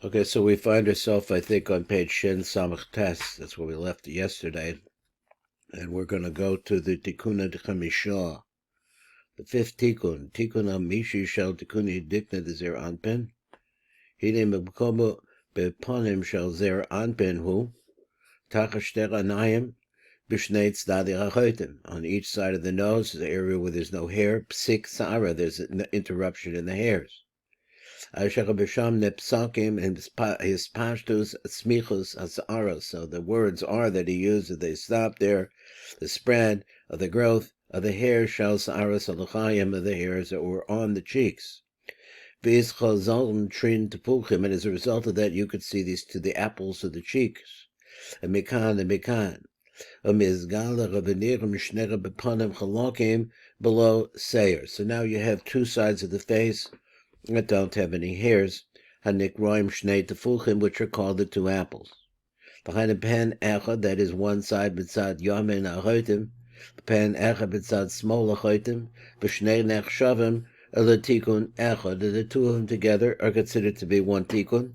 Okay, so we find ourselves, I think, on page Shin Samach Tes. That's where we left it yesterday. And we're going to go to the Tikkun Chamisha, the fifth Tikkun. Tikkun Amishi Shel Tikkuni Dikna de Zer Anpin. Hine Mebkomo Beponim Shel Zer Anpin Hu. Tachashter Anayim Bishnei Tzaddi Hachotim. On each side of the nose, the area where there's no hair. Psik Sara, there's an interruption in the hairs. Asher b'sham nepsakim and his pashtus smichus hasaros. So the words are that he used, they stop there, the spread of the growth of the hair shall saros alachayim, of the hairs that were on the cheeks. V'is chazalm trin tepuchim, and as a result of that, you could see these to the apples of the cheeks. And mikan and mikan. Amizgala rabenirim shnera bepanim chalokim below sayer. So now you have two sides of the face that don't have any hairs, hanikroim shnei tefuchim, which are called the two apples. Behind a pen echad, that is one side b'tzad yamin achotim, the pen echad b'tzad smol achotim, b'shnei nechshavim elatikun echad, the two of them together are considered to be one tikkun.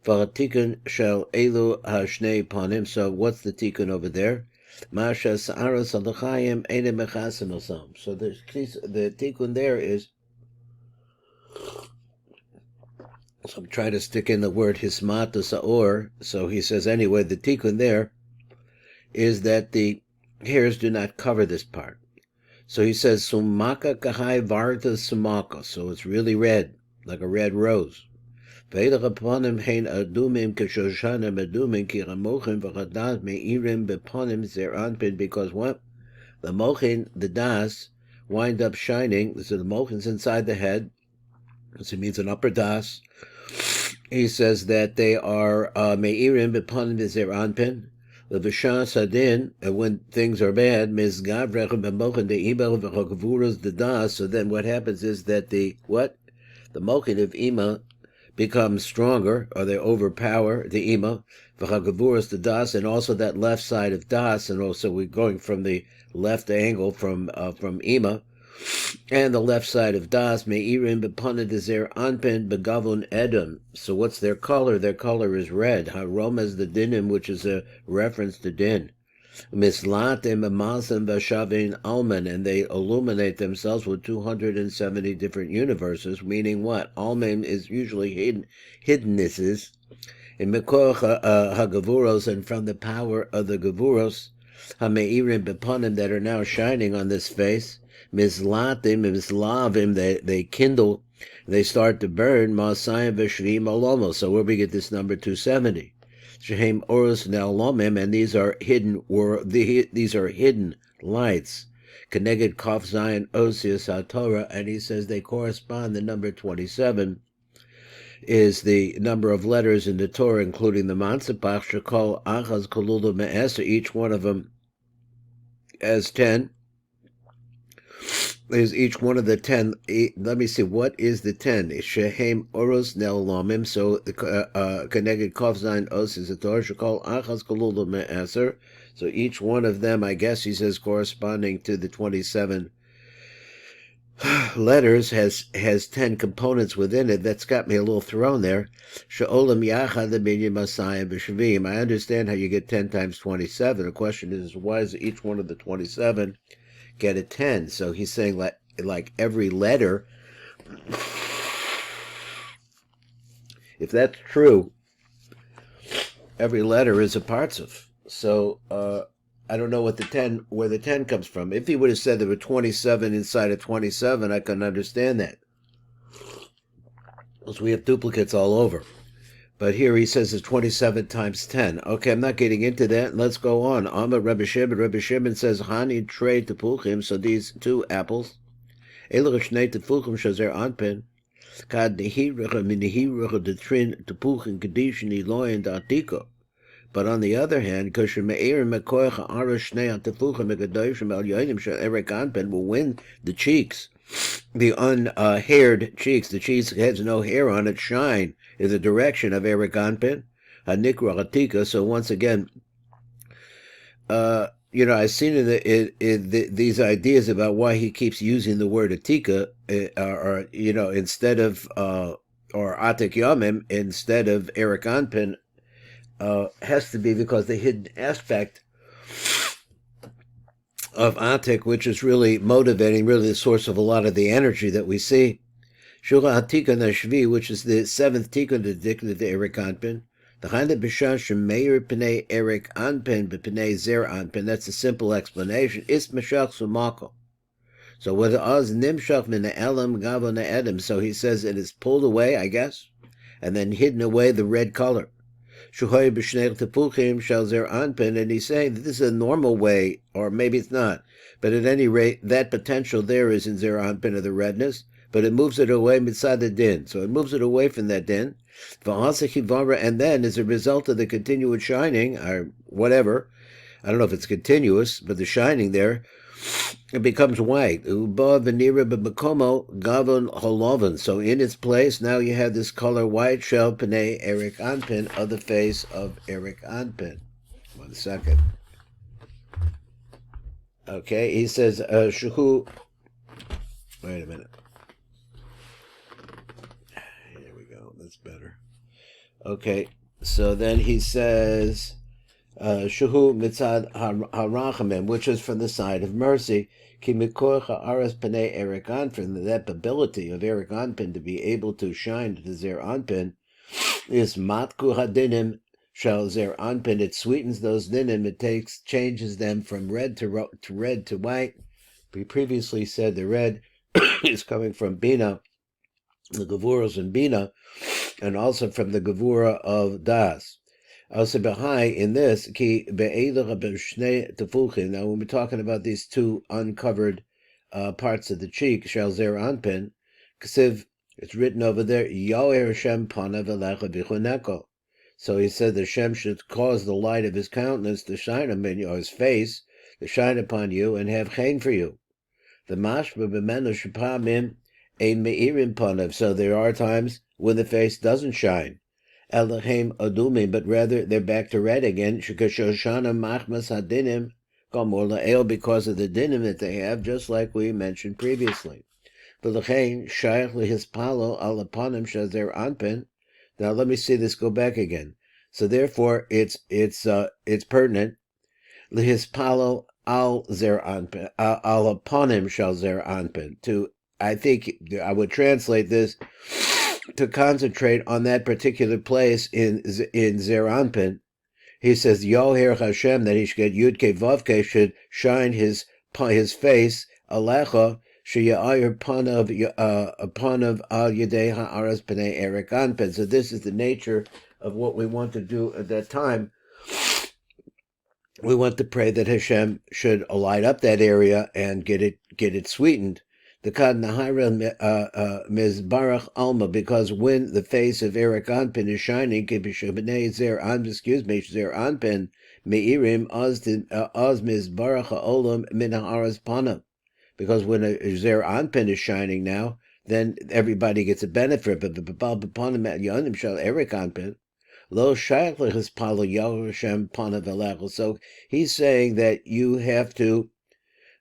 V'hatikun shel elu hashnei panim. So what's the tikkun over there? Masha sa'aros alachayim eine mechasim osam. So the tikkun there is. So I'm trying to stick in the word hismata sa'or. So he says anyway, the tikkun there is that the hairs do not cover this part. So he says sumaka kahai varta sumaka. So it's really red, like a red rose. Ve'elach aponim hein adumim k'shoshanim adumim kiramochim v'chadat me'irim beponim zer anpin. Because what? The mochin, the das, wind up shining. So the mochin's inside the head. So it means an upper das. He says that they are me'irim beponim zer anpin. The v'shas hadin, and when things are bad, mizgav rechem b'mochin de'ima v'chakavuras the das. So then what happens is that the mochin of ima becomes stronger, or they overpower the ima, v'chakavuras the das, and also that left side of das, and also we're going from the left angle from ima, and the left side of das, me'irim b'panad dezer anpin begavun edom. So what's their color? Their color is red. Harom is the dinim, which is a reference to din. Mislatim amasam v'shavin alman, and they illuminate themselves with 270 different universes, meaning what? Alman is usually hiddennesses. In mekoch hagavuros, and from the power of the gavuros, hame'irim b'panim, that are now shining on this face, mislatim, mislavim, they kindle, they start to burn, masayim v'shvim alomo. So where we get this number 270. Shehem oros ne'alomim, and these are hidden lights. Keneged Kaf Zion Osius HaTorah, and he says they correspond. The number 27 is the number of letters in the Torah, including the Mansepach Shekol Achaz Kolulu Me'eser. Each one of them has 10. Is each one of the 10. Let me see, what is the 10? Shehem oros ne'alomim. So connected Kaf Zayin Os is a Torah shekol achaz kolulu me'aser. So each one of them, I guess he says, corresponding to the 27 letters, has 10 components within it. That's got me a little thrown there. She'olam yachad binyan masayim b'shvim. I understand how you get 10 times 27. The question is, why is each one of the 27 get a 10? So he's saying like every letter, if that's true, every letter is a partzuf. So I don't know where the 10 comes from. If he would have said there were 27 inside of 27, I couldn't understand that, because we have duplicates all over. But here he says it's 27 times 10. Okay, I'm not getting into that. Let's go on. Amar Rebbe Shimon. Rebbe Shimon says, Hani trei tepuchim. So these two apples. Elach shnei tepuchim shazer anpin. Kad nehiracha minehiracha detrin tepuchim kedishin iloyin da'atiko. But on the other hand, kosher me'erim mekoyach arash shnei tepuchim megadoshim al yoinim shel erek anpin will win the cheeks. The unhaired cheeks. The cheeks has no hair on it, shine in the direction of Eric Anpin, Hanikra Hatika. So once again, I've seen these ideas about why he keeps using the word Atika, instead of or Atik Yomim instead of Eric Anpin has to be because the hidden aspect of Atik, which is really motivating, really the source of a lot of the energy that we see. Shura Hatikun Ashvi, which is the seventh Tikun dedicated to Eric Anpin. The Chanda Bishash Meir Pnei Eric Anpin B'Pnei Zer Anpin. That's a simple explanation. Is Meshach Sumako. So what Oz Nimshach Min Elam Gavon Edom. So he says it is pulled away, I guess, and then hidden away the red color. Shuhoy B'Shnei Tepuchim Shal Zer Anpin, and he's saying that this is a normal way, or maybe it's not, but at any rate, that potential there is in Zer Anpin of the redness, but it moves it away mitzad the din. So it moves it away from that din. And then, as a result of the continued shining, or whatever, I don't know if it's continuous, but the shining there, it becomes white. So in its place, now you have this color white shell pnei Eric Anpin of the face of Eric Anpin. 1 second. Okay, he says, Shuhu. Wait a minute. Here we go. That's better. Okay, so then he says, Shuhu mitzad harachamim, which is from the side of mercy. Ki mikor ha'aras panei Eric Anpin, that ability of Eric Anpin to be able to shine to Zer Anpin is matku hadinim shall Zer Anpin. It sweetens those dinim. It changes them from red to white. We previously said the red is coming from Bina, the Gevuras in Bina, and also from the Gevura of Das. Also behind in this, ki be'edach b'shnei tefuchim. Now, when we're talking about these two uncovered parts of the cheek, shal zer anpin, ksiv, it's written over there, Yoher Hashem panav elecha b'chuneko. So he said the Hashem should cause the light of his countenance to shine upon you, or his face, to shine upon you, and have chen for you. The mashba b'menu shepamim ein meirim panav. So there are times when the face doesn't shine. Elohim adumim, but rather they're back to red again. Shekashoshana machmas hadinim kamor la'el, because of the dinim that they have, just like we mentioned previously. V'lechein shayach lehispalo al apanim shazer anpin. Now let me see this go back again. So therefore, it's pertinent. Lehispalo al zer anpin al apanim shal zer anpin. To, I think I would translate this, to concentrate on that particular place in Zer Anpin. He says, Yoher Hashem, that he should get Yud Ke Vav Ke, should shine his face, Alecha, Sheya'ayir Panav Al Yedei Ha'aras Pnei Eric Anpin. So this is the nature of what we want to do at that time. We want to pray that Hashem should light up that area and get it sweetened. The Kad Nahira Mizbarach Alma, because when the face of Eric Anpin is shining, Zer Anpin, Meirim Oz Mizbarach Olam Min Ha'aras Pana. Because when a Zer Anpin is shining now, then everybody gets a benefit. But Yonim Shal Eric Anpin, Lo Shaykh Lehispalo Yahushem Pana Velechel. So he's saying that you have to.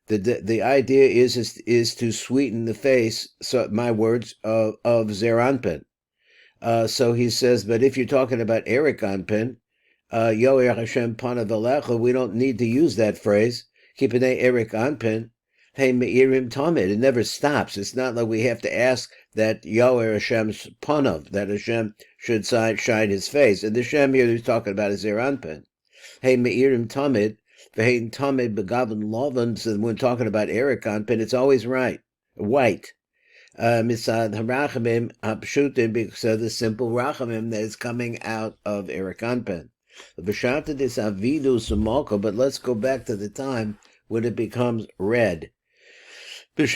The idea is to sweeten the face, so my words, of Zer Anpin. So he says, but if you're talking about Eric Anpin, Yoher Hashem Panav Elecha, we don't need to use that phrase. Kipnei Eric Anpin, hey Meirim Tamid. It never stops. It's not like we have to ask that Yoher Hashem's Panav, that Hashem should shine his face. And the Hashem here he's talking about is Zer Anpin. Hey Meirim Tamid. So when talking about Eric Anpin, it's always white. Misad harachamim hapshutim, because of the simple rachamim that is coming out of Eric Anpin. But let's go back to the time when it becomes red. When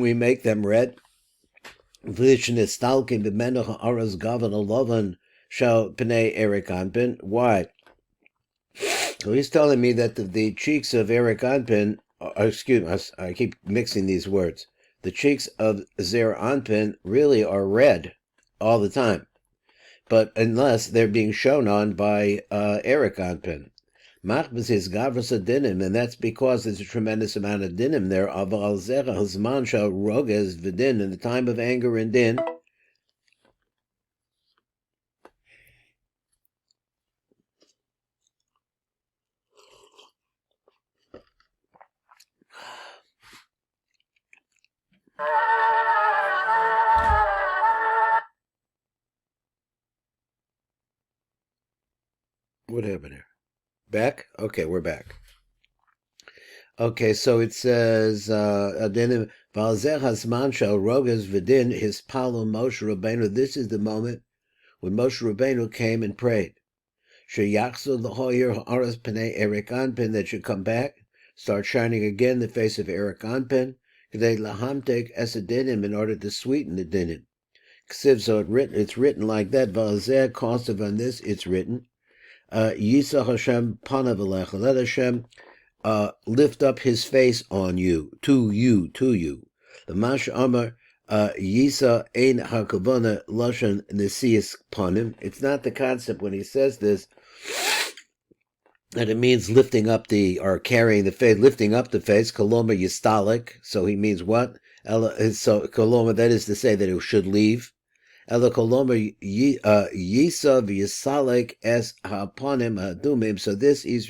we make them red, shall Pnei Eric Anpin. Why? So he's telling me that the cheeks of Eric Anpin, excuse me, I keep mixing these words. The cheeks of Zer Anpin really are red all the time, but unless they're being shown on by Eric Anpin. Machbis is gavras dinim, and that's because there's a tremendous amount of dinim there. Aval zera hazman shal roges v'din, in the time of anger and din. What happened here? Back? Okay, we're back. Okay, so it says, Valzer Hasman shall rogas v'din his palo Moshe Rabbeinu. This is the moment when Moshe Rabbeinu came and prayed. Sheyachzu l'hoyer ha'aras pnei Erik Anpin, that should come back, start shining again the face of Erik Anpin, k'dei lahamtek esadinim, in order to sweeten the dinim. Ksiv, so it's written like that. Valzer, constav on this, it's written. Yisach Hashem panav alecha. Let Hashem lift up his face on you, to you. The Mash Amar Yisa ein hakavana lashon nesias panim. It's not the concept when he says this that it means lifting up or carrying the face, lifting up the face. Koloma yistalik. So he means what? So koloma, that is to say that it should leave. Ela koloma yisa v'yisalek es hapanim hadumim. So this is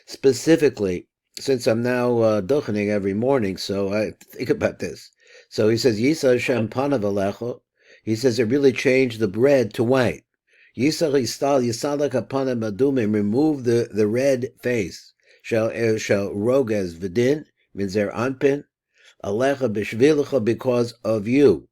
specifically, since I'm now duchening every morning, so I think about this. So he says, Yisa Hashem panav alecho. He says it really changed the bread to white. Yisa Ristal Yisalek hapanim adumim. Remove the red face. Shall roges v'din, minzer anpin, alecha b'shvilecha, because of you.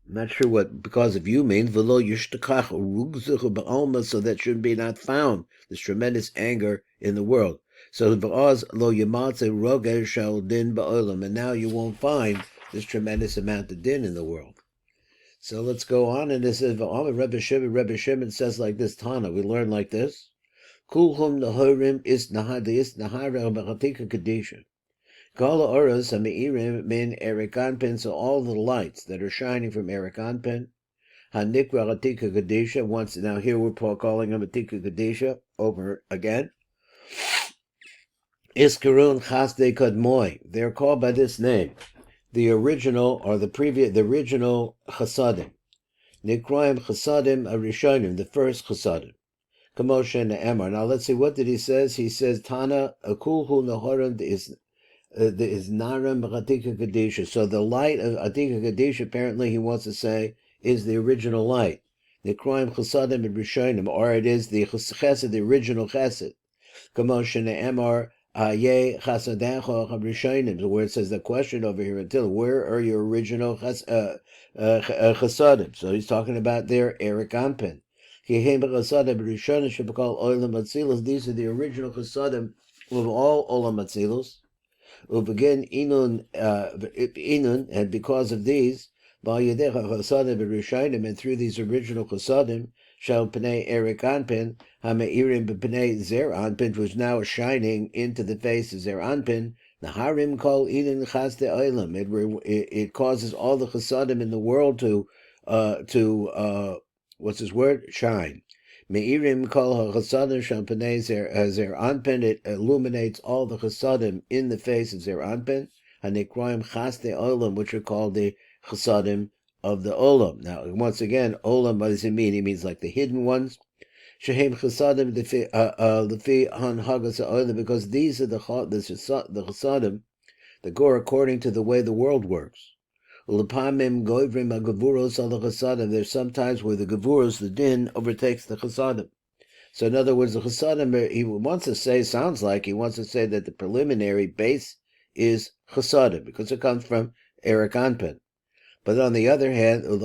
I'm not sure what because of you means. V'lo yishtakach rugzuch ba'alma, so that should be not found. This tremendous anger in the world. So v'oz lo yamatze rogesh shal din ba'olam, and now you won't find this tremendous amount of din in the world. So let's go on, and this is Rebbe Shimon says like this. Tana, we learn like this. Kulhum nahorim is nahadis nahara b'chatika kadisha. Kala oras ha'meirim min Erik Anpin, so all the lights that are shining from Erik Anpin, hanikra hatika kadisha. Once now here we're calling him hatika kadisha over again. Iskarun chasdei kadmoi. They're called by this name, the original chasadim. Nikroim chasadim arishonim, the first chasadim. Kamoshe and Emar. Now let's see, what did he says? He says Tana akulhu nahorim is Naram Atika Kadisha. So the light of Atika Kadisha, apparently he wants to say, is the original light. The crime Chasadim and Rishonim, or it is the Chesed, the original Chesed. Kamoshe Emar Aye Chasadecho Rishonim, where it says the question over here until where are your original Chasadim? So he's talking about their Erik Anpin. These are the original Chasadim of all Olam Atzilus. Begin inun, and because of these, and through these original chasadim, shall pnei Erik Anpin, hameirim b'pnei zer anpin, which now is shining into the face of zer anpin. Naharim kol inun chas de olam. It causes all the chasadim in the world to what's his word? Shine. Meirim kol ha-chasadim shal pnei zer anpin. It illuminates all the chasadim in the face of zer anpin. Hanikroim chas de olam, which are called the chasadim of the olam. Now, once again, olam, what does it mean? It means like the hidden ones. Shehem chasadim lefi han hagas olam, because these are the chasadim that go according to the way the world works. There's sometimes where the gavuros, the din, overtakes the chasadim. So in other words, the chasadim, he wants to say that the preliminary base is chasadim, because it comes from Erik Anpin. But on the other hand, there were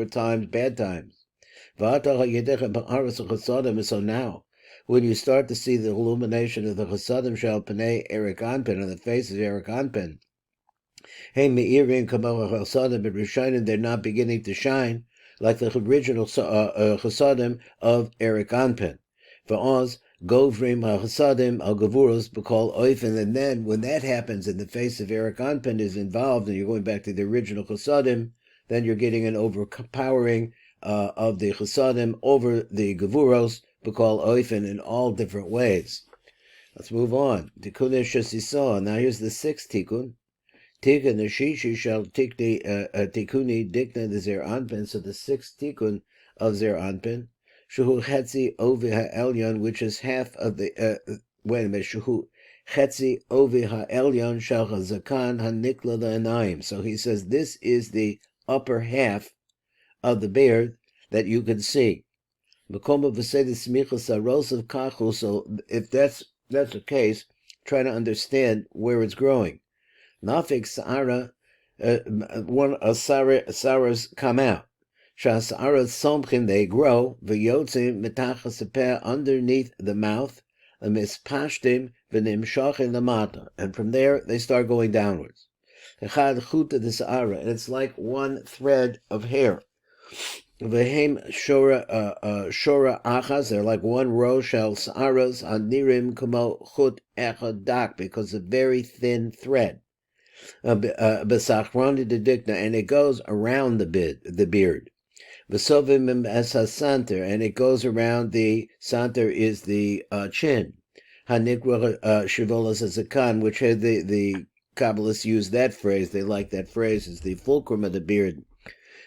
times, bad times. So now, when you start to see the illumination of the chasadim shal pnei Erik Anpin, on the face of Erik Anpin, they're not beginning to shine like the original chasadim of Erik Anpin. V'oz govrim chasadim al gavuros b'kol oifen, and then when that happens and the face of Erik Anpin is involved, and you're going back to the original chasadim, then you're getting an overpowering of the Chesadim over the Gevuros, B'kol Oifen, in all different ways. Let's move on. Tikkun Shesisah. Now here's the sixth tikkun. Tikkun Shishi shall tikni tikkuni dikna the Zer Anpin. So the sixth tikkun of Zer Anpin, Shuhu Chetzi Ovi HaElyon, which is half of the Shuhu Chetzi Ovi HaElyon Shal HaZakan HaNikla L'Anayim. So he says this is the upper half of the beard that you can see. So if that's the case, try to understand where it's growing. Nafik Sa'ara, Saras come out. Sha'Sa'ara Somchim, they grow, V'yotzim Mitachas Sepeh, underneath the mouth, Mispashtim V'nimshachim Lamata, and from there they start going downwards. Echad Chuta de Sa'ara, and it's like one thread of hair. V'hem Shora Achas, they're like one row, Shal Sa'aras, Anirim Kamo Chut Echad Dak, because a very thin thread. B'sachroni de Dikna, and it goes around the beard. V'sovim es ha-santer, and it goes around the santer is the chin. Hanikra shivolas hazakan, which had the Kabbalists use that phrase. They like that phrase. Is the fulcrum of the beard.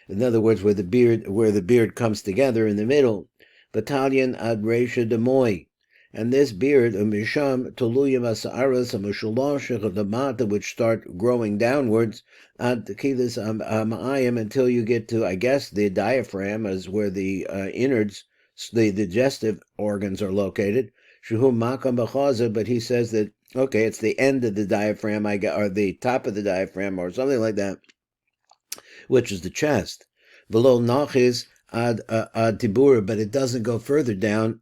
In other words, where the beard comes together in the middle. Battalion ad reisha demoi. And this beard, misham toluyim asa'aras amashulashich of the mata, which start growing downwards, ad kilis ma'ayim, until you get to, I guess, the diaphragm, is where the innards, the digestive organs are located. Shuhum makam b'chaza, but he says that, okay, it's the end of the diaphragm, or the top of the diaphragm, or something like that, which is the chest. Below nachis ad tibur, but it doesn't go further down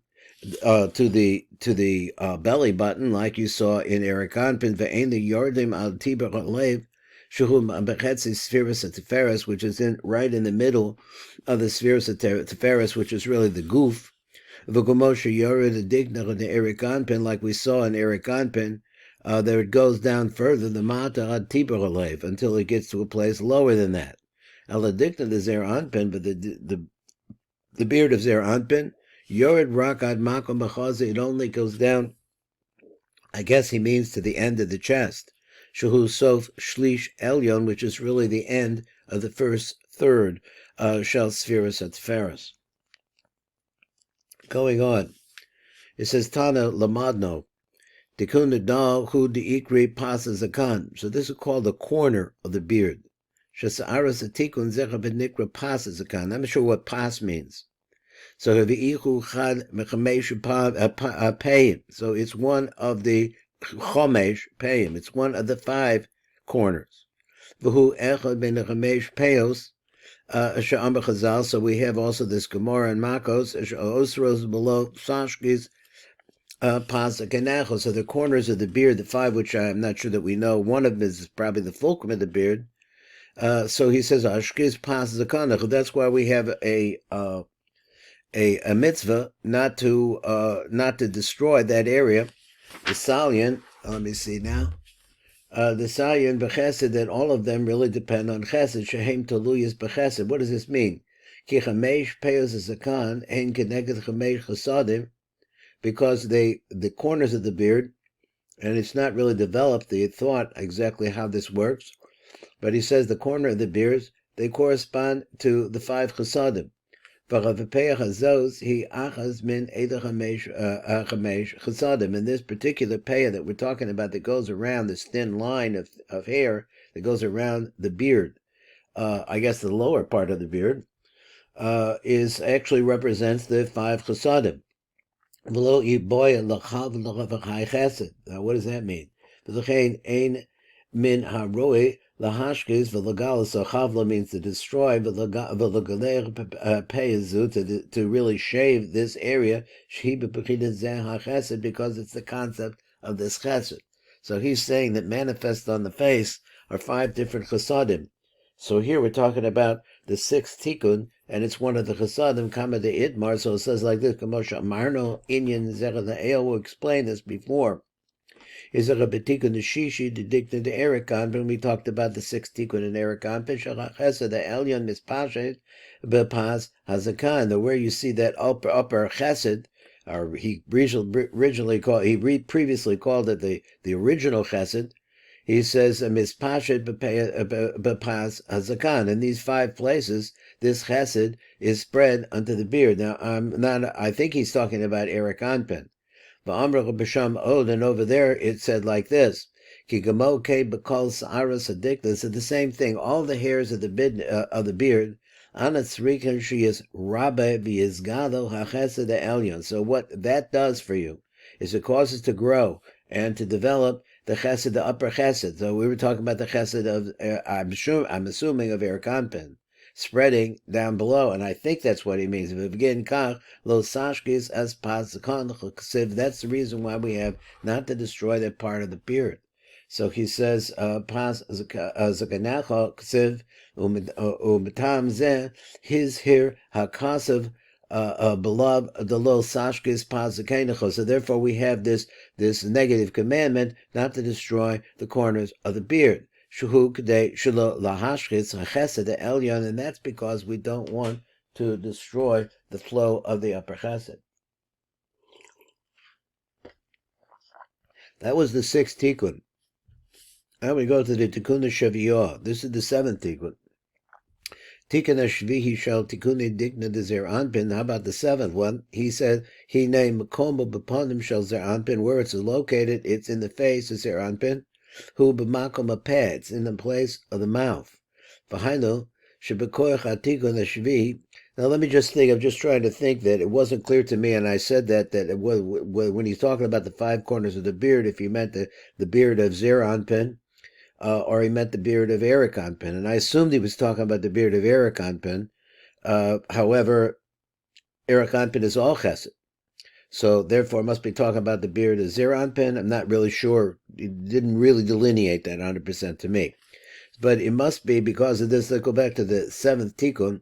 to the belly button, like you saw in Eric Anpin, ve'ein the yordim al tiber lev, shehum bechetzi spheres teferes, which is right in the middle of the spheres teferes, which is really the goof. V'gomoshe yored digna the Eric Anpin, like we saw in Eric Anpin, there it goes down further, the mata ad tiber lev, until it gets to a place lower than that. Al digna the Zer Anpin, but the beard of Zer Anpin, Yored Rakad Makom B'chaza, it only goes down, I guess he means to the end of the chest. Shehu Sof Shlish Elyon, which is really the end of the first third, Shel Spheres at Teferes. Going on, it says Tana Lamadno, Tikun Nadal Hu Diikri Pasa Zakan. So this is called the corner of the beard. Shesa'aras Atikun Zecha B'nikra Pasa Zakan. I'm not sure what pas means. So so it's one of the chomesh payim. It's one of the 5 corners. So we have also this Gemara and Makos osros below sashkis pasakenacho. So the corners of the beard, the 5, which I'm not sure that we know. One of them is probably the fulcrum of the beard. So he says ashkis pasakenacho. That's why we have a mitzvah not to destroy that area. The Salyan, let me see now. The Salyan b'chesed, that all of them really depend on chesed. Shehem toluyas b'chesed. What does this mean? Ki chamesh peyos zakan ein keneged chamesh chasadim, because the corners of the beard, and it's not really developed the thought exactly how this works, but he says the corner of the beards, they correspond to the 5 chasadim. In this particular payah that we're talking about, that goes around this thin line of hair that goes around the beard, I guess the lower part of the beard, is actually represents the 5 chasadim. Now, what does that mean? Lahashkis v'lagalas, so chavla means to destroy, v'lagaler peyazu, to really shave this area, because it's the concept of this chesed. So he's saying that manifest on the face are 5 different chesadim. So here we're talking about the 6th tikkun, and it's one of the chesadim, kama de idmar, so it says like this, kamosha marno inyan zera, we'll explain this before. Is a Tikun the Shishi, the Dikna the Erikon, when we talked about the 6th Tikun in Erikon, Peshach Chesed, the Elyon Mispashet, Bepaz Hazakan, where you see that upper Chesed, or he previously called it the original Chesed. He says Mispashet Bepaz Hazakan. In these 5 places, this Chesed is spread unto the beard. Now, I think he's talking about Eric Anpin. And over there it said like this: Ki gamo ke bekol sa'aras adikla. So the same thing. All the hairs of the beard, anatzrikan she is rabbe v'yizgado hachesed elyon. So what that does for you is it causes to grow and to develop the chesed, the upper chesed. So we were talking about the chesed of I'm assuming of Erkanpin, spreading down below, and I think that's what he means. That's the reason why we have not to destroy that part of the beard. So he says, his here hakasav beloved the lo sashkis pazakenecho. So therefore we have this negative commandment not to destroy the corners of the beard. And that's because we don't want to destroy the flow of the upper chesed. That was the 6th tikkun. Now we go to the tikkun shaviyah. This is the 7th tikkun. Tikkun shvihi shel tikkun dikna de zer anpin. How about the 7th one? He said he named makom b'panim shel zer anpin. Where it's located, it's in the face of zer anpin. Who b'makom pads, in the place of the mouth. V'hainu shebekoyach atikun shvi. Now let me just think. I'm just trying to think that it wasn't clear to me, and I said that it was, when he's talking about the 5 corners of the beard, if he meant the beard of zer anpin, or he meant the beard of Eric Anpin, and I assumed he was talking about the beard of Eric Anpin. However, Eric Anpin is all chesed, so therefore must be talking about the beard of Zer Anpin. I'm not really sure. He didn't really delineate that 100% to me, but it must be because of this. Let's go back to the 7th tikkun.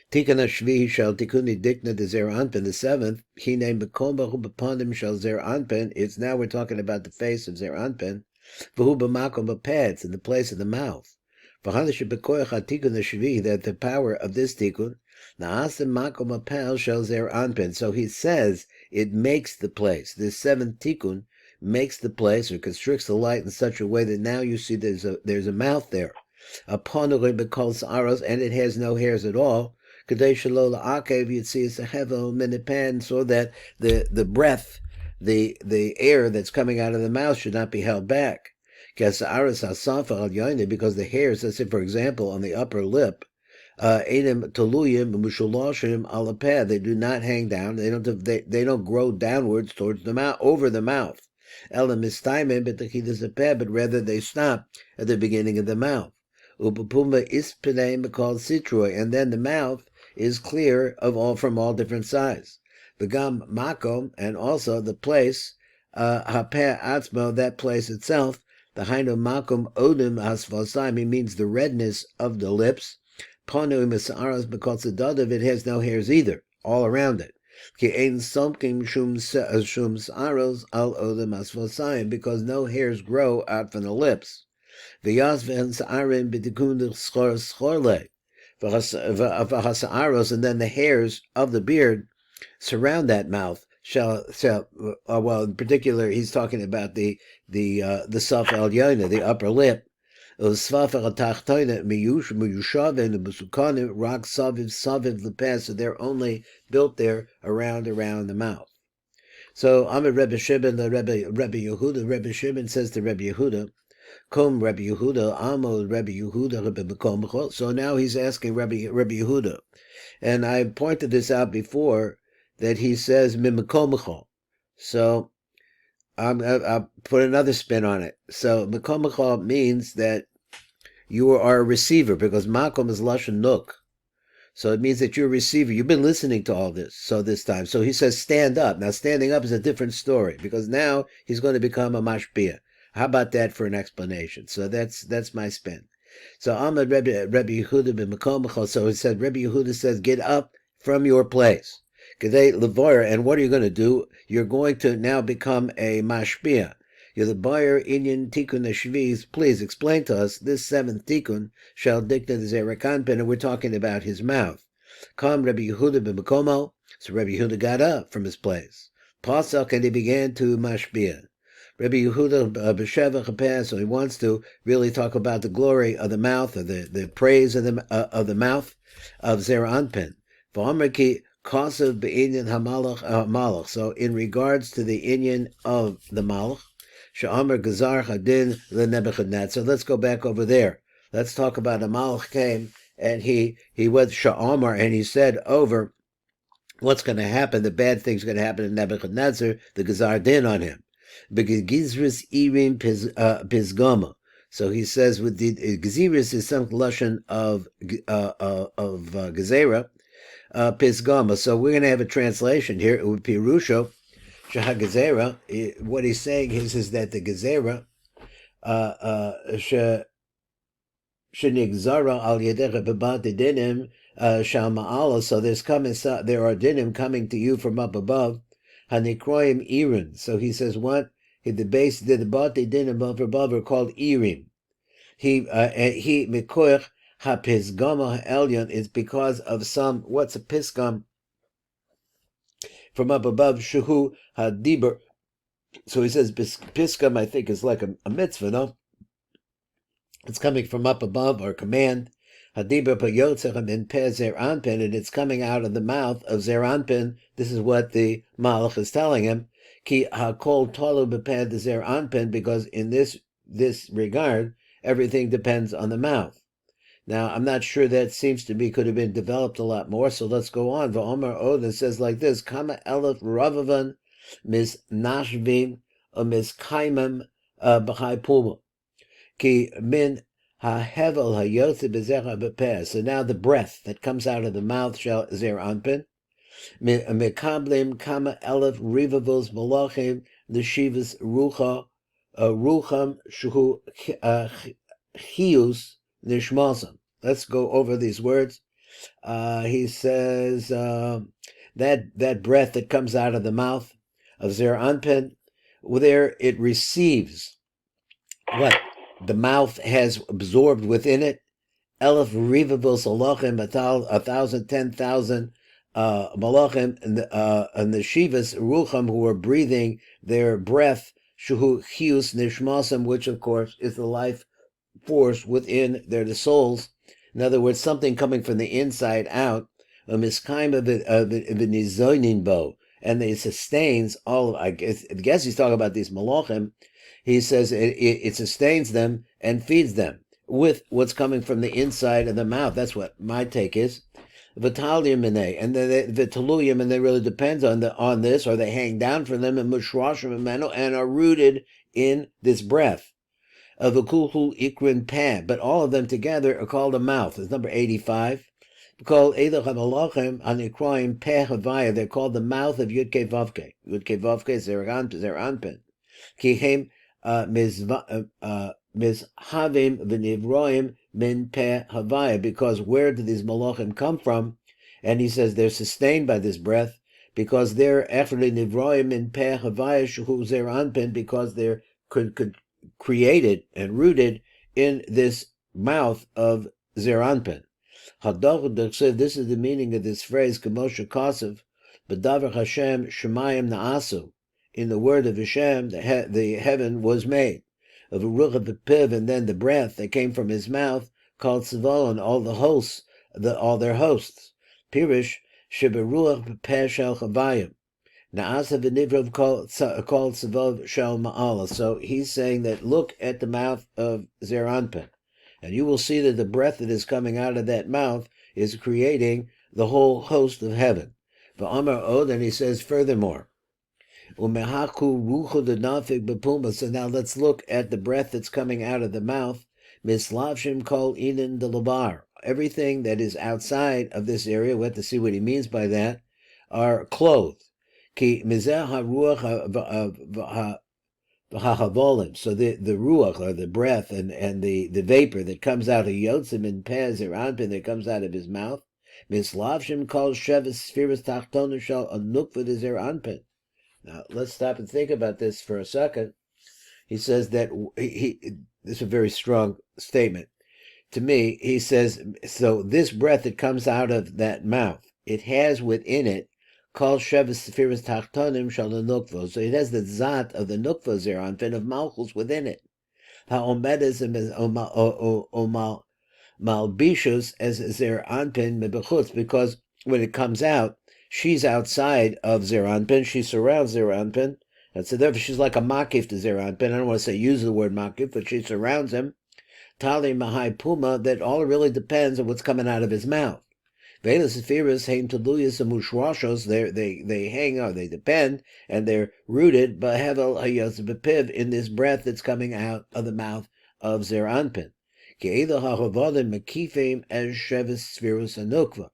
Tikkun hashvi shall tikkuni dikna de Zer Anpin. The 7th, he named Bekom Baruch B'Pandim shall Zer Anpin. It's now we're talking about the face of Zer Anpin. V'hu b'makom b'pads, in the place of the mouth. That the power of this tikkun, na'asim makom b'pal shel zer anpin. So he says it makes the place. This 7th tikkun makes the place, or constricts the light in such a way that now you see there's a mouth there. Upon the b'kol sa'aros, and it has no hairs at all. Kadei shelo la'akev yitzis ahevo minipan, so that the breath, the air that's coming out of the mouth should not be held back. Because the hairs, let's say for example on the upper lip, they do not hang down, they don't grow downwards towards the mouth, over the mouth. But rather they stop at the beginning of the mouth. And then the mouth is clear from all different sides. The gam makom, and also the place, hapeh atzmo, that place itself, the hainu makom odim asvalsaim, means the redness of the lips. Ponu misaras, because the dud of it has no hairs either, all around it. Ki ein somkim shum saros al odim asvalsaim, because no hairs grow out from the lips. V'yasven sa'arim b'tikun schorle. V'hasaros, and then the hairs of the beard surround that mouth. Well, in particular, he's talking about the saf el yona, the upper lip. So they're only built there around the mouth. So Amid Rebbe Shimon, the Rebbe Yehuda, Rebbe Shimon says to Rebbe Yehuda, Kom Rebbe Yehuda, Amo Rebbe Yehuda, Rebbe Bekom. So now he's asking Rebbe Yehuda, and I pointed this out before, that he says Mimakomichol. So I'll put another spin on it. So Mimakomichol means that you are a receiver, because Makom is Lashon Nuk. So it means that you're a receiver. You've been listening to all this. So this time. So he says stand up. Now standing up is a different story, because now he's going to become a mashpia. How about that for an explanation? So that's my spin. So Ahmed Rebbe Yehuda Mimakomichol. So he said, Rebbe Yehuda says, get up from your place. And what are you going to do? You're going to now become a mashpia. You're the buyer Inyan Tikkun Shviz. Please explain to us this seventh Tikkun shall dicta the Zerakanpen, and we're talking about his mouth. Come Rabbi Yehuda b'Mekomo. So Rabbi Yehuda got up from his place. Pasuk, and he began to mashbia. Rabbi Yehuda b'Sheva Chapeh, so he wants to really talk about the glory of the mouth, or the praise of the mouth of Zerakanpen. V'Omer ki Kasav be'inyan hamalach. So in regards to the inyan of the malach, she'amar gazar hadin leNebuchadnezzar. So let's go back over there. Let's talk about a malach came and he went she'amar and he said over what's going to happen. The bad thing's going to happen to Nebuchadnezzar. The gazar din on him. Begizris irim pisgama. So he says with the geziris is some lashon of gezerah. Pisgama. So we're going to have a translation here. It would be Pirusho, Shahagazera. What he's saying is that the Gezerah, Shenigzara al Yedecha Bebate Dinim, Shalma'ala. So there are dinim coming to you from up above. Hanikroim Irin. So he says what? The bate dinim above are called Irim. He Mikoich HaPisgama Elyon is because of what's a Pisgam from up above, Shuhu HaDibur. So he says Pisgam, I think, is like a mitzvah, no? It's coming from up above, or command. HaDibur Payotzechem in Peh Zeranpin, and it's coming out of the mouth of Zeranpin. This is what the Malach is telling him. Ki HaKol Tolu Bepeh Zeranpin, because in this regard, everything depends on the mouth. Now, I'm not sure that seems to me could have been developed a lot more, so let's go on. V'Omer Odin says like this, Kama Elef Ravavan Mis Nashvim Mis Kaimim B'chai Puma Ki Min HaHevel HaYotze B'Zecha B'Peh. So now the breath that comes out of the mouth shall Zer Anpin. Mekablim Kama Elef Rivavos Malachim L'Shivas Rucham Shuhu Chius Nishmasam. Let's go over these words. He says that breath that comes out of the mouth of Zer Anpin, there it receives what the mouth has absorbed within it. Elef rivavos alachim, 1,000, 10,000 malachim, and the shivas rucham, who are breathing their breath, shuhu chius nishmasam, which of course is the life force within the souls. In other words, something coming from the inside out, a miskaim of nizoinin bo, and it sustains all of. I guess he's talking about these malachim. He says it sustains them and feeds them with what's coming from the inside of the mouth. That's what my take is. Vitalium and the taluyim, and they really depends on this, or they hang down from them, and mushrashim and are rooted in this breath. Of a kulhu ikrin peh, but all of them together are called a mouth. It's number 85. Called Eidach HaMalachim Anikroim Peh Havaya. They're called the mouth of Yudke Vavke. Yudke Vavke Zeranpin. Kihem Mizhavim V'Nivroim Min Peh Havaya. Because where do these Malachim come from? And he says they're sustained by this breath, because they're Echli Nivroim Min Peh Havaya Shuhu Zeranpin, because they're created and rooted in this mouth of Zeranpin. This is the meaning of this phrase, Kamosha Kasav, B'davar Hashem Shemayim Na'asu. In the word of Hashem, the heaven was made. Of a ruach of the piv, and then the breath that came from his mouth, called Savon, all the hosts, all their hosts. Pirish, Sheberuach Peh Shel Chavayim. Na'asa v'nivrav called Savov Shel Ma'ala. So he's saying that look at the mouth of Zeranpin, and you will see that the breath that is coming out of that mouth is creating the whole host of heaven. V'amar od, and he says furthermore, Umehaku ruchu denafik b'puma. So now let's look at the breath that's coming out of the mouth. Mislavshim kol inin delabar. Everything that is outside of this area, we have to see what he means by that, are clothed. Ki mizeh haruach v'hahavolim. So the ruach, or the breath, and the vapor that comes out of yotzim and pez or anpin that comes out of his mouth, mislavshim kol sheves spheres tachtonu shal anukva dezer anpin. Now let's stop and think about this for a second. He says that this is a very strong statement. To me, he says, so this breath that comes out of that mouth, it has within it called Sheva Sephiras Tachtonim Shal Nukva. So it has the Zat of the Nukva Zeranpin of Malchus within it. Ha'omedes Malbishus as Zeranpin Mebechutz, because when it comes out, she's outside of Zeranpin, she surrounds Zeranpin, and so therefore she's like a makif to Zeranpin. I don't want to say use the word makif, but she surrounds him. Tali Mahai Puma, that all really depends on what's coming out of his mouth. Velas Sephiras Haim Teluyas and Mushwashos, they hang on, they depend, and they're rooted by Hevel Hayos Bepiv in this breath that's coming out of the mouth of Zeranpin. Ke'eda HaHavodim Mekifim as Shevis Spheros Anukva.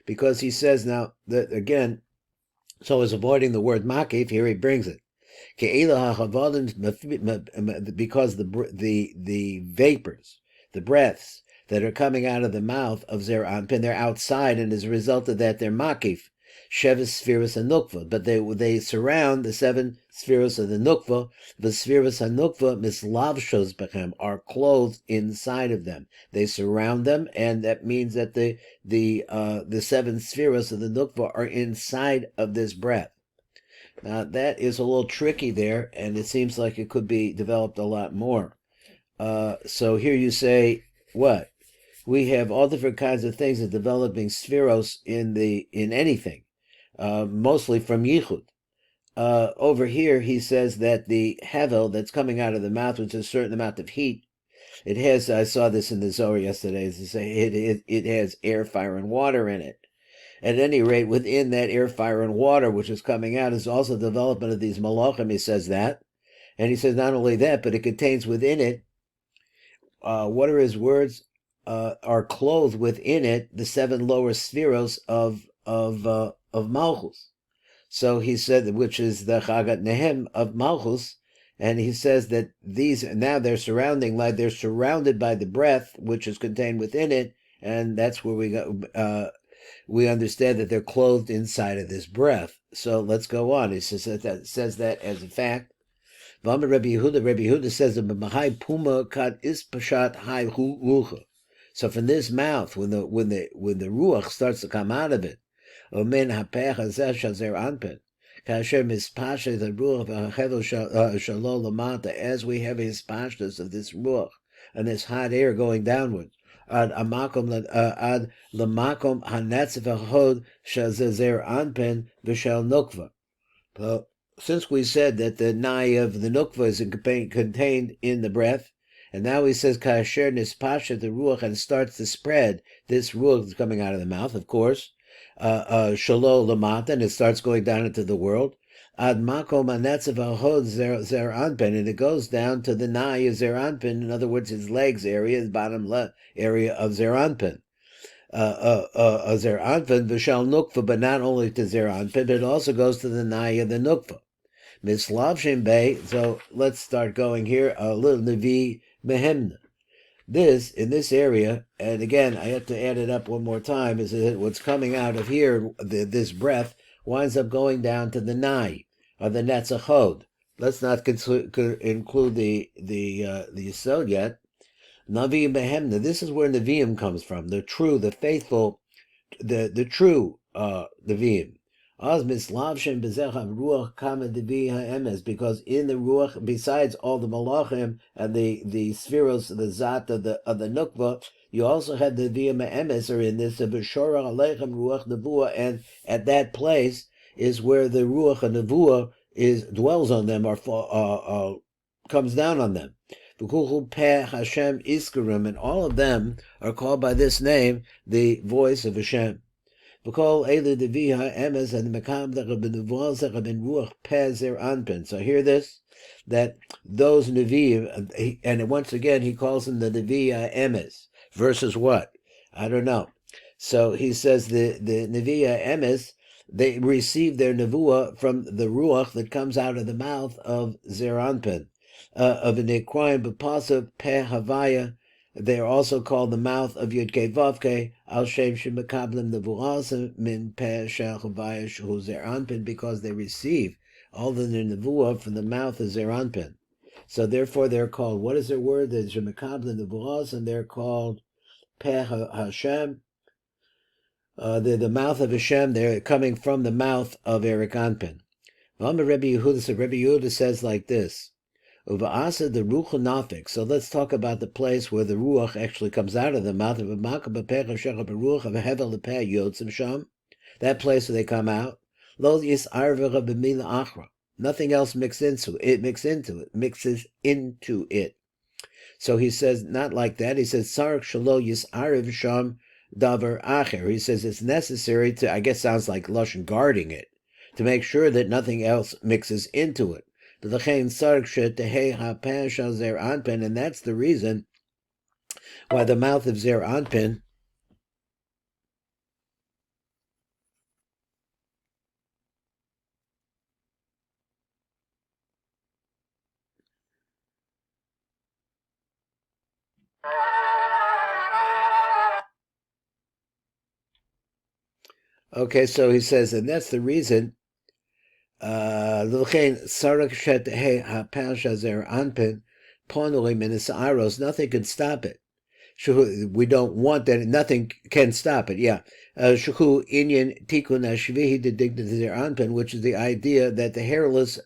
Because he says now that again, so is avoiding the word makif, here he brings it. Because the vapors, the breaths that are coming out of the mouth of Zeranpin, they're outside, and as a result of that, they're makif, Shevis Spheros and Nukva, but they surround the 7 spheros of the Nukva. The spheros Hanukva mislavshos bechem, are clothed inside of them. They surround them, and that means that the 7 spheros of the Nukva are inside of this breath. Now, that is a little tricky there, and it seems like it could be developed a lot more. So here you say, what? We have all different kinds of things of developing spheros in anything, mostly from Yichud. Over here, he says that the hevel that's coming out of the mouth, which is a certain amount of heat, it has, I saw this in the Zohar yesterday, as they say, it has air, fire, and water in it. At any rate, within that air, fire, and water, which is coming out, is also the development of these malachim. He says that. And he says not only that, but it contains within it, what are his words? Are clothed within it the 7 lower spheros of Malchus. So he said, which is the Chagat Nehem of Malchus, and he says that these, now they're surrounded by the breath, which is contained within it, and that's where we understand that they're clothed inside of this breath. So let's go on. He says that as a fact. Rabbi Yehuda says that Puma kat is pashat hai rucha. So from this mouth, when the ruach starts to come out of it, omen hapech hazeh shazer anpin, kasher mispashe the ruach v'hachevel shalol lamata, as we have his pashtas of this ruach and this hot air going downward. Ad lamakom hanetz v'hod shazer anpin v'shel nukva. Since we said that the nai of the nukva is contained in the breath, and now he says kasher nispasha the ruach, and starts to spread. This ruach is coming out of the mouth, of course. Shalol lamata, and it starts going down into the world. Ad makom anetzav ahod zer anpen, and it goes down to the nai of zer anpen. In other words, his legs area, the bottom area of zer anpen. Zer anpen v'shal nukva, but not only to zer anpen, but it also goes to the nai of the nukva. Mislavshim Bey. So let's start going here. A little Nevi Mehemna. This, in this area, and again, I have to add it up one more time, is that what's coming out of here, this breath, winds up going down to the Nai, or the Netzachod. Let's not include the Yisod yet. Navi Mehemna. This is where Nevi'im comes from. The true, the faithful, the true Nevi'im. Because in the ruach, besides all the malachim and the spheros, the zat of the nukva, you also have the via emes are in this v'shora aleichem ruach nevuah, and at that place is where the ruach and nevuah dwells on them, or comes down on them. Hashem iskarim, and all of them are called by this name, the voice of Hashem. So hear this, that those Nevi'im, and once again he calls them the Nevi'ah Emes, versus what? I don't know. So he says the Nevi'ah Emes, they receive their Nevuah from the Ruach that comes out of the mouth of Zeranpin, of an Equine B'Pasav Peh Havaya. They are also called the mouth of Yud-Kei Vav-Kei, Al Shem Shemekablim Nevuah Min Peh Shel Chavaya Shehu Zeranpin, because they receive all the Nevuah from the mouth of Zeranpin. So therefore they're called, what is their word? The Shemekabla Nebulas, and they're called Peh Hashem. They're the mouth of Hashem. They're coming from the mouth of Eric Anpin. Rabbi Yehuda, so Rabbi Yehuda says like this. Uva'asa the ruach nafik. So let's talk about the place where the ruach actually comes out of the mouth of a makab bepecha shecha beruach of a hevel lepeh yotzim sham. That place where they come out. Lo yis arvera b'mila achra. Nothing else mixes into it. So he says not like that. He says sark shalo yis arv sham davar acher. He says it's necessary to, I guess sounds like lashon, guarding it, to make sure that nothing else mixes into it. And that's the reason why the mouth of Zer Anpin okay, so he says, and that's the reason nothing can stop it. We don't want that. Nothing can stop it. Yeah. Which is the idea that the hairless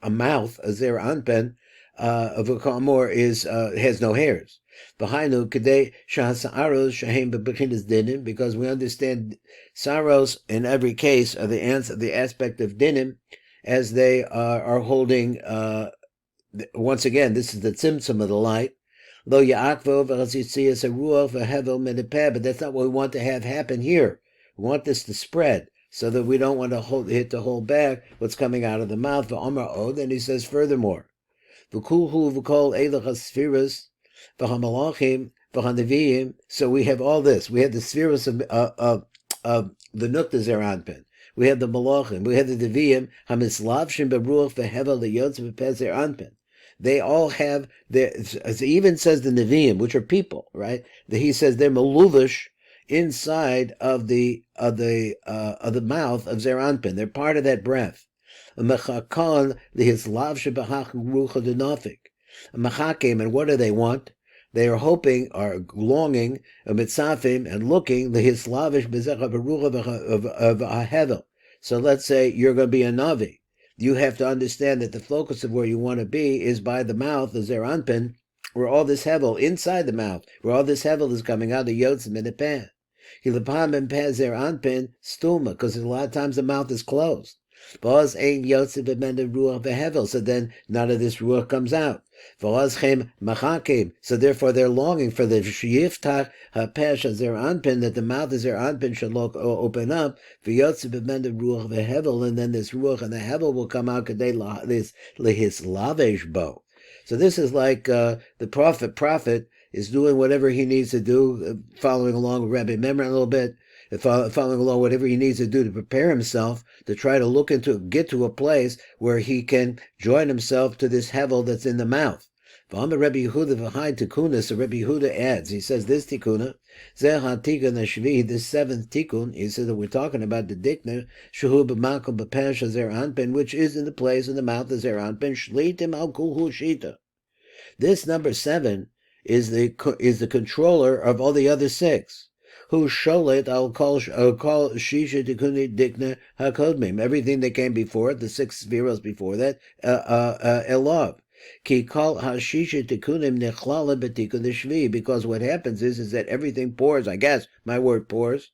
mouth of Zer Anpen of a Kamor has no hairs. Because we understand sorrows in every case are the aspect of dinim, as they are holding, once again, this is the tzimtzum of the light. But that's not what we want to have happen here. We want this to spread, so that we don't want to hold back what's coming out of the mouth. Then he says furthermore, so we have all this. We have the spheres of the Nukta Zer Anpin. We have the Malachim. We have the Deviyim. Hamislavshim beruach vehevel leyotz v'peh Zer Anpin. They all have as it even says the Nevi'im, which are people, right? He says they're maluvish inside of the mouth of Zer Anpin. They're part of that breath. Mechakan lihislav shebachach rucha denafik. Mechakim, and what do they want? They are hoping, are longing, mitzafim, and looking lihislavish bezecha berucha of ahevel. So let's say you're going to be a navi. You have to understand that the focus of where you want to be is by the mouth, the Zer Anpin, where all this hevel, inside the mouth, where all this hevel is coming out, the yotzim and the peh. Hilapam and peh Zer Anpin stuma, because a lot of times the mouth is closed. V'oz ein yotzim b'menda ruach v'hevel, so then none of this ruach comes out. V'oz chem machakim, so therefore they're longing for the shiyiftach ha'peh Zer Anpin, that the mouth of Zer Anpin should open up, v'yotzim b'menda ruach v'hevel, and then this ruach and the hevel will come out kadei lehis lavesh bo. So this is like the prophet is doing whatever he needs to do, following along with Rabbi Memra a little bit, following along whatever he needs to do to prepare himself to try to get to a place where he can join himself to this hevel that's in the mouth. Rabbi Yehuda v'hai tikuna, so Rabbi Yehuda adds, he says this tikuna, zeh ha-tikun ha-shvi, this seventh tikun, he says that we're talking about the dikna, shehu b'makom b'peh Zer Anpin, which is in the place in the mouth of Zer Anpin, shlitim al kulhu shita. This number 7 is the controller of all the other 6. Who sholet I'll call shisha tikuni dikna hakodmim, everything that came before it, the 6 spheros before that, elov. Ki kol hashisha tikunim nechlala betikun shvi, because what happens is that everything pours. I guess my word pours.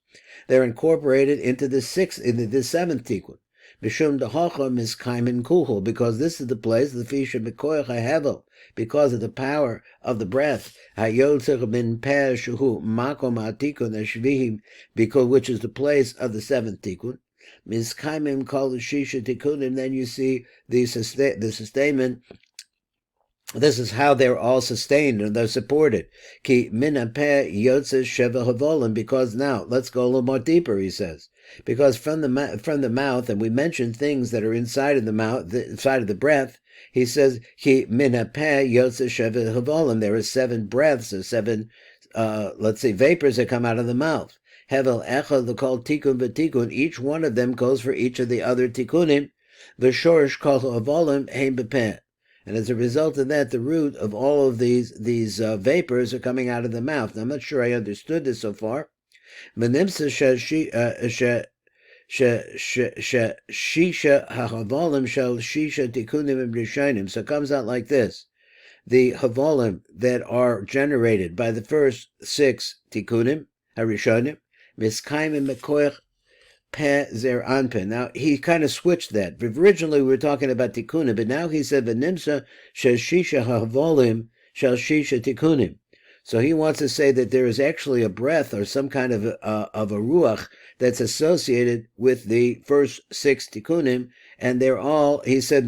They're incorporated into the 7th tikkun. B'shum dehacham is kaimin kuhul, because this is the place the fisha bekoyach hahevel, because of the power of the breath. Hayotzer min peh shuhu makom hatikun hashvihim, because which is the place of the 7th tikkun. Miskaimim kol shisha tikunim. Then you see the sustainment. This is how they're all sustained and they're supported. Ki min peh yotzes sheva havolim, because now let's go a little more deeper. He says, because from the mouth, and we mentioned things that are inside of the mouth, inside of the breath. He says, ki min peh yotzes sheva havolim. There are 7 breaths, or 7, vapors that come out of the mouth. Hevel echad the called tikun v'tikun. Each one of them goes for each of the other tikunim. V'shorish kol havolim hein b'peh. And as a result of that, the root of all of these vapors are coming out of the mouth. Now, I'm not sure I understood this so far. Shisha hahavalim shel shisha tikunim rishonim. So it comes out like this: the havalim that are generated by the first 6 tikunim harishonim, miskaimim mekoich pe zer anpin. Now he kind of switched that. Originally we were talking about tikunim, but now he said v'nimsa shel shisha hahavalim shel shisha tikunim. So he wants to say that there is actually a breath or some kind of a ruach that's associated with the first 6 tikkunim, and they're all, he said,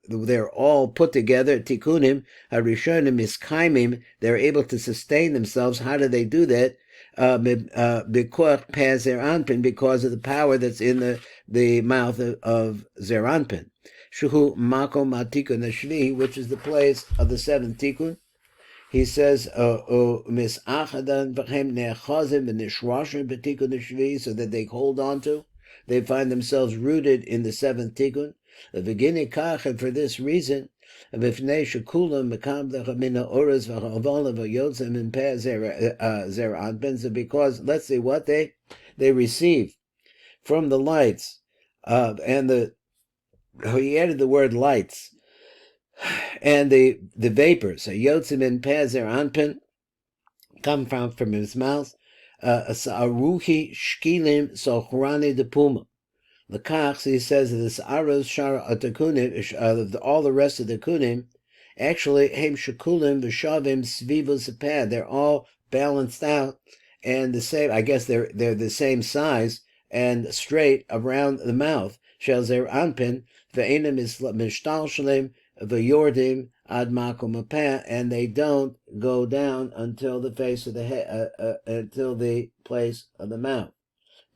they're all put together, tikkunim, harishonim miskaimim, they're able to sustain themselves. How do they do that? Because of the power that's in the mouth of Zeranpin. Shuhu makom atikun ashvi, which is the place of the 7th tikkun. He says, so that they hold on to, they find themselves rooted in the 7th tikkun. And for this reason, because let's see what they receive from the lights, and he added the word lights, and the vapors, yotzim and pezer anpin, come from his mouth, aruhi shkilim sochrani de puma. The kach, he says, this aros shara atakunim, all the rest of the kunim, actually hem shakulim v'shavim svivos apad. They're all balanced out and the same. I guess they're the same size and straight around the mouth. Shel zer anpin ve'enim mishtal shalim v'yordim ad makom apad, and they don't go down until the face of the head, until the place of the mouth.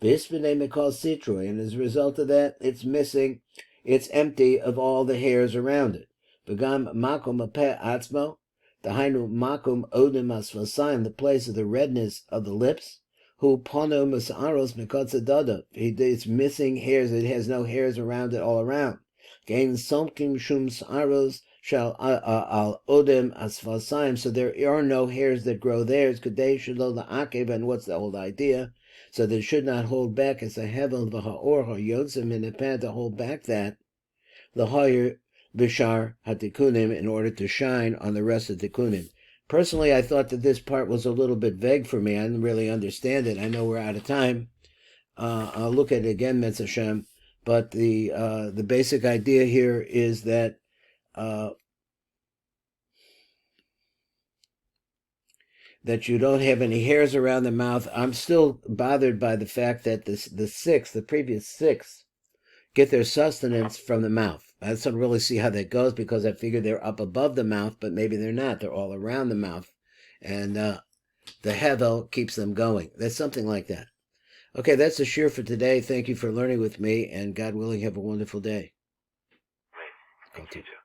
And as a result of that, it's missing, it's empty of all the hairs around it. V'gam makom apeh atzmo, dahainu makom odim asvasayim, the place of the redness of the lips. Hu pono masaros mikotzadada, it's missing hairs, it has no hairs around it all around. Gain somkim shum saros shall al odim asvasayim, so there are no hairs that grow there. It's kadesh shelo la'akev, and what's the old idea? So they should not hold back as a hevel v'ha'or ha'yotzim in the pad to hold back that the higher bishar hatikunim in order to shine on the rest of the tikunim. Personally, I thought that this part was a little bit vague for me. I didn't really understand it. I know we're out of time. I'll look at it again, Metz Hashem. But the basic idea here is that that you don't have any hairs around the mouth. I'm still bothered by the fact that the previous 6, get their sustenance from the mouth. I just don't really see how that goes, because I figure they're up above the mouth, but maybe they're not. They're all around the mouth. And the hevel keeps them going. That's something like that. Okay, that's the shir for today. Thank you for learning with me, and God willing, have a wonderful day. Thank you too.